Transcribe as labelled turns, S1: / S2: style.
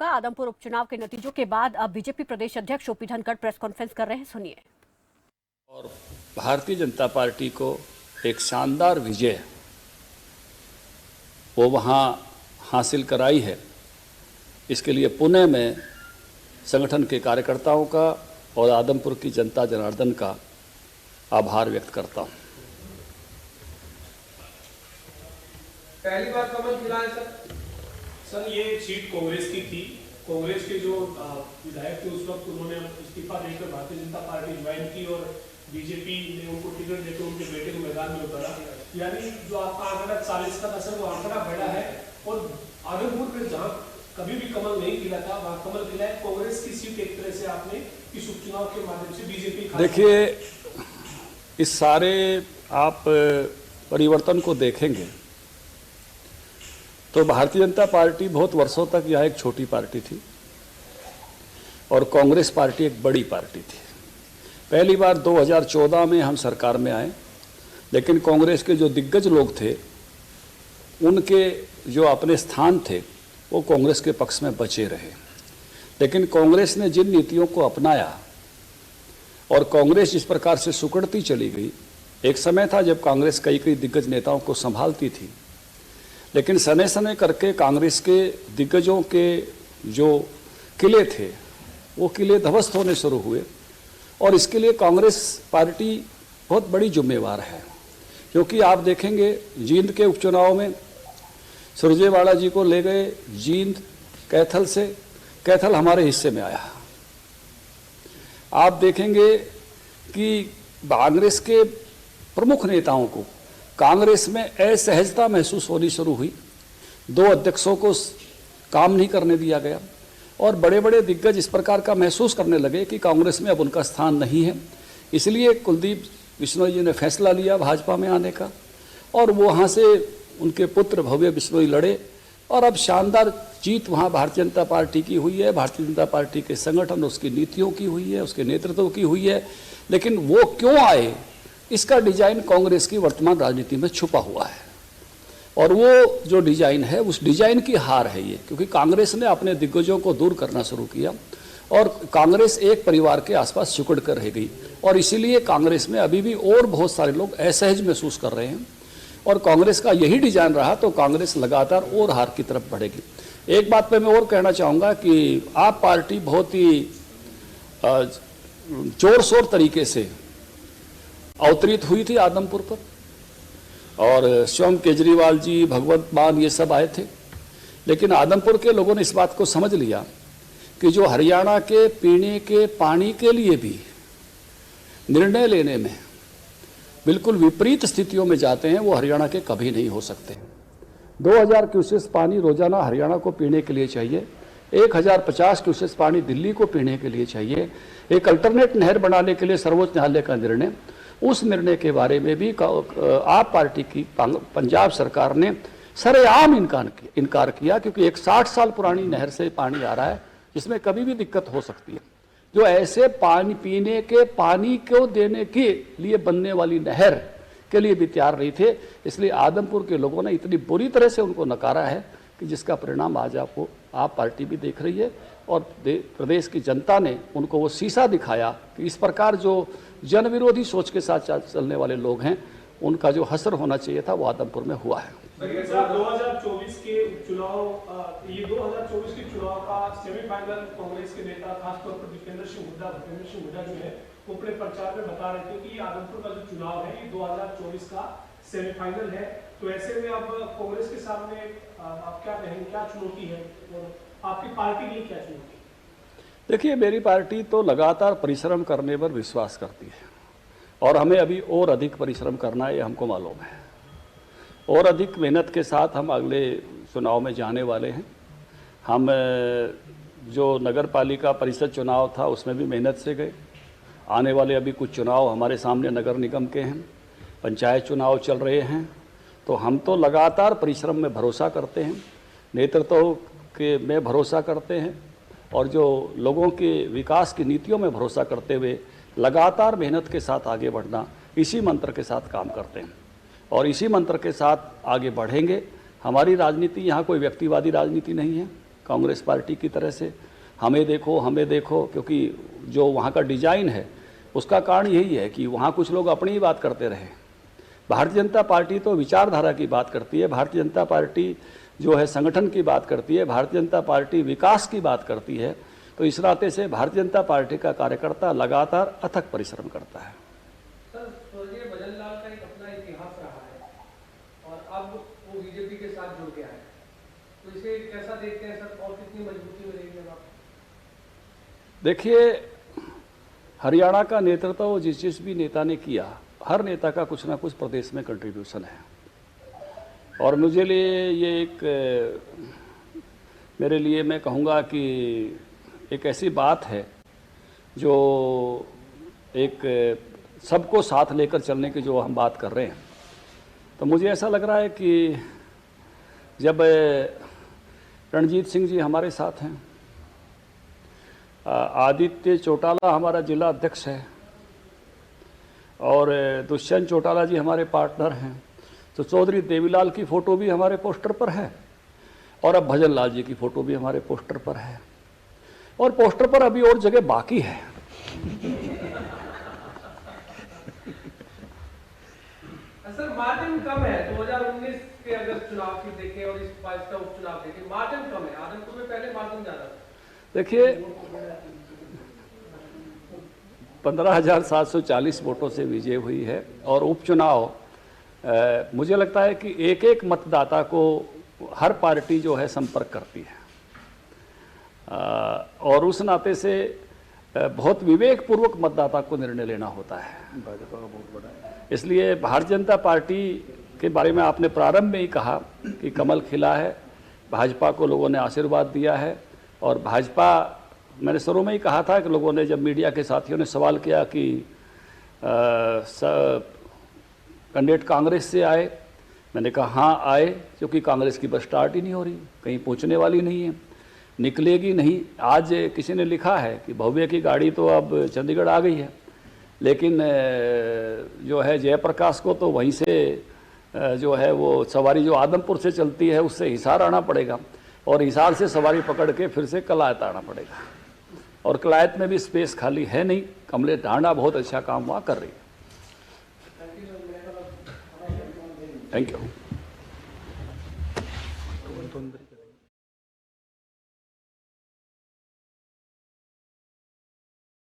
S1: का आदमपुर उपचुनाव के नतीजों के बाद अब बीजेपी प्रदेश अध्यक्ष ओपी धनखड़ प्रेस कॉन्फ्रेंस कर रहे हैं, सुनिए।
S2: और भारतीय जनता पार्टी को एक शानदार विजय वो वहाँ हासिल कराई है। इसके लिए पुणे में संगठन के कार्यकर्ताओं का और आदमपुर की जनता जनार्दन का आभार व्यक्त करता हूँ।
S3: पहली बार कमल खिला है सर, ये सीट कांग्रेस की थी। कांग्रेस के जो विधायक थे उस वक्त उन्होंने इस्तीफा देकर भारतीय जनता पार्टी ज्वाइन की और बीजेपी ने उनको टिकट देकर उनके बेटे को मैदान में उतारा। यानी जो आपका आंकड़ा 40 का था सर, वो आंकड़ा बढ़ा है। और आदमपुर में जहाँ कभी भी कमल नहीं खिला था वहाँ कमल खिला है। कांग्रेस की सीट एक तरह से आपने इस उपचुनाव के माध्यम से बीजेपी।
S2: देखिए, इस सारे आप परिवर्तन को देखेंगे तो भारतीय जनता पार्टी बहुत वर्षों तक यह एक छोटी पार्टी थी और कांग्रेस पार्टी एक बड़ी पार्टी थी। पहली बार 2014 में हम सरकार में आए, लेकिन कांग्रेस के जो दिग्गज लोग थे उनके जो अपने स्थान थे वो कांग्रेस के पक्ष में बचे रहे। लेकिन कांग्रेस ने जिन नीतियों को अपनाया और कांग्रेस जिस प्रकार से सुकड़ती चली गई, एक समय था जब कांग्रेस कई कई दिग्गज नेताओं को संभालती थी, लेकिन सने सने करके कांग्रेस के दिग्गजों के जो किले थे वो किले ध्वस्त होने शुरू हुए। और इसके लिए कांग्रेस पार्टी बहुत बड़ी जिम्मेवार है, क्योंकि आप देखेंगे जींद के उपचुनाव में सुरजेवाला जी को ले गए जींद कैथल से, कैथल हमारे हिस्से में आया। आप देखेंगे कि कांग्रेस के प्रमुख नेताओं को कांग्रेस में असहजता महसूस होनी शुरू हुई। 2 अध्यक्षों को काम नहीं करने दिया गया और बड़े बड़े दिग्गज इस प्रकार का महसूस करने लगे कि कांग्रेस में अब उनका स्थान नहीं है। इसलिए कुलदीप बिश्नोई जी ने फैसला लिया भाजपा में आने का और वो वहाँ से उनके पुत्र भव्य बिश्नोई लड़े और अब शानदार जीत वहाँ भारतीय जनता पार्टी की हुई है। भारतीय जनता पार्टी के संगठन, उसकी नीतियों की हुई है, उसके नेतृत्व की हुई है। लेकिन वो क्यों आए, इसका डिजाइन कांग्रेस की वर्तमान राजनीति में छुपा हुआ है और वो जो डिजाइन है उस डिजाइन की हार है ये, क्योंकि कांग्रेस ने अपने दिग्गजों को दूर करना शुरू किया और कांग्रेस एक परिवार के आसपास सिकुड़ कर रह गई। और इसीलिए कांग्रेस में अभी भी और बहुत सारे लोग असहज महसूस कर रहे हैं और कांग्रेस का यही डिजाइन रहा तो कांग्रेस लगातार और हार की तरफ बढ़ेगी। एक बात पे मैं और कहना चाहूँगा कि आप पार्टी बहुत ही जोर शोर तरीके से अवतरित हुई थी आदमपुर पर और स्वयं केजरीवाल जी, भगवंत मान, ये सब आए थे। लेकिन आदमपुर के लोगों ने इस बात को समझ लिया कि जो हरियाणा के पीने के पानी के लिए भी निर्णय लेने में बिल्कुल विपरीत स्थितियों में जाते हैं, वो हरियाणा के कभी नहीं हो सकते। 2000 क्यूसेस पानी रोजाना हरियाणा को पीने के लिए चाहिए, 1050 क्यूसेस पानी दिल्ली को पीने के लिए चाहिए। एक अल्टरनेट नहर बनाने के लिए सर्वोच्च न्यायालय का निर्णय, उस निर्णय के बारे में भी आप पार्टी की पंजाब सरकार ने सरेआम इनकार किया, क्योंकि एक 60 साल पुरानी नहर से पानी आ रहा है जिसमें कभी भी दिक्कत हो सकती है। जो ऐसे पानी पीने के पानी को देने के लिए बनने वाली नहर के लिए भी तैयार नहीं थे। इसलिए आदमपुर के लोगों ने इतनी बुरी तरह से उनको नकारा है कि जिसका परिणाम आज आपको आप पार्टी भी देख रही है और प्रदेश की जनता ने उनको वो शीशा दिखाया कि इस प्रकार जो जन विरोधी सोच के साथ चलने वाले लोग हैं उनका जो हसर होना चाहिए था वो आदमपुर में हुआ है।
S3: 2024 के चुनाव, ये 2024 के चुनाव का सेमीफाइनल कांग्रेस के नेता खासतौर पर भूपेंद्र सिंह हुड्डा जो है वो अपने प्रचार में बता रहे थे कि आदमपुर का जो चुनाव है ये 2024 का सेमीफाइनल है। तो ऐसे में अब कांग्रेस के सामने आप क्या कहेंगे, क्या चुनौती है और आपकी पार्टी के लिए क्या चुनौती है?
S2: देखिए, मेरी पार्टी तो लगातार परिश्रम करने पर विश्वास करती है और हमें अभी और अधिक परिश्रम करना है, ये हमको मालूम है। और अधिक मेहनत के साथ हम अगले चुनाव में जाने वाले हैं। हम जो नगर पालिका परिषद चुनाव था उसमें भी मेहनत से गए। आने वाले अभी कुछ चुनाव हमारे सामने नगर निगम के हैं, पंचायत चुनाव चल रहे हैं। तो हम तो लगातार परिश्रम में भरोसा करते हैं, नेतृत्व के में भरोसा करते हैं और जो लोगों के विकास की नीतियों में भरोसा करते हुए लगातार मेहनत के साथ आगे बढ़ना, इसी मंत्र के साथ काम करते हैं और इसी मंत्र के साथ आगे बढ़ेंगे। हमारी राजनीति यहाँ कोई व्यक्तिवादी राजनीति नहीं है। कांग्रेस पार्टी की तरह से हमें देखो, क्योंकि जो वहाँ का डिजाइन है उसका कारण यही है कि वहाँ कुछ लोग अपनी ही बात करते रहे। भारतीय जनता पार्टी तो विचारधारा की बात करती है, भारतीय जनता पार्टी जो है संगठन की बात करती है, भारतीय जनता पार्टी विकास की बात करती है। तो इस नाते से भारतीय जनता पार्टी का कार्यकर्ता लगातार अथक परिश्रम करता है।
S3: सर, स्वर्गीय भजन लाल का एक अपना इतिहास रहा है और अब वो बीजेपी के साथ जुड़ गया है, तो इसे कैसा देखते हैं सर और कितनी मजबूती मिलेगी अब आप?
S2: देखिए, हरियाणा का नेतृत्व जिस भी नेता ने किया, हर नेता का कुछ ना कुछ प्रदेश में कंट्रीब्यूशन है और मुझे लिए ये मेरे लिए मैं कहूँगा कि एक ऐसी बात है जो एक सबको साथ लेकर चलने की जो हम बात कर रहे हैं। तो मुझे ऐसा लग रहा है कि जब रणजीत सिंह जी हमारे साथ हैं, आदित्य चौटाला हमारा जिला अध्यक्ष है और दुष्यंत चौटाला जी हमारे पार्टनर हैं, तो चौधरी देवीलाल की फ़ोटो भी हमारे पोस्टर पर है और अब भजन लाल जी की फ़ोटो भी हमारे पोस्टर पर है और पोस्टर पर अभी और जगह बाकी है।
S3: सर, मार्जिन कम है 2019 के अगर चुनाव की देखें और इस बार का उपचुनाव देखें, मार्जिन कम है। आदमपुर में पहले मार्जिन ज्यादा था।
S2: देखिए, 15,740 वोटों से विजय हुई है और उपचुनाव मुझे लगता है कि एक एक मतदाता को हर पार्टी जो है संपर्क करती है और उस नाते से बहुत विवेकपूर्वक मतदाता को निर्णय लेना होता है। भाजपा का बहुत बड़ा है, इसलिए भारतीय जनता पार्टी के बारे में आपने प्रारंभ में ही कहा कि कमल खिला है, भाजपा को लोगों ने आशीर्वाद दिया है और भाजपा, मैंने शुरू में ही कहा था कि लोगों ने, जब मीडिया के साथियों ने सवाल किया कि कैंडिडेट कांग्रेस से आए, मैंने कहा हाँ आए, क्योंकि कांग्रेस की बस स्टार्ट ही नहीं हो रही, कहीं पहुंचने वाली नहीं है, निकलेगी नहीं। आज किसी ने लिखा है कि भव्य की गाड़ी तो अब चंडीगढ़ आ गई है, लेकिन जो है जयप्रकाश को तो वहीं से जो है वो सवारी जो आदमपुर से चलती है उससे हिसार आना पड़ेगा और हिसार से सवारी पकड़ के फिर से कलायत आना पड़ेगा और कलायत में भी स्पेस खाली है नहीं। कमलेश ढांडा बहुत अच्छा काम वहाँ कर रही है। Thank you.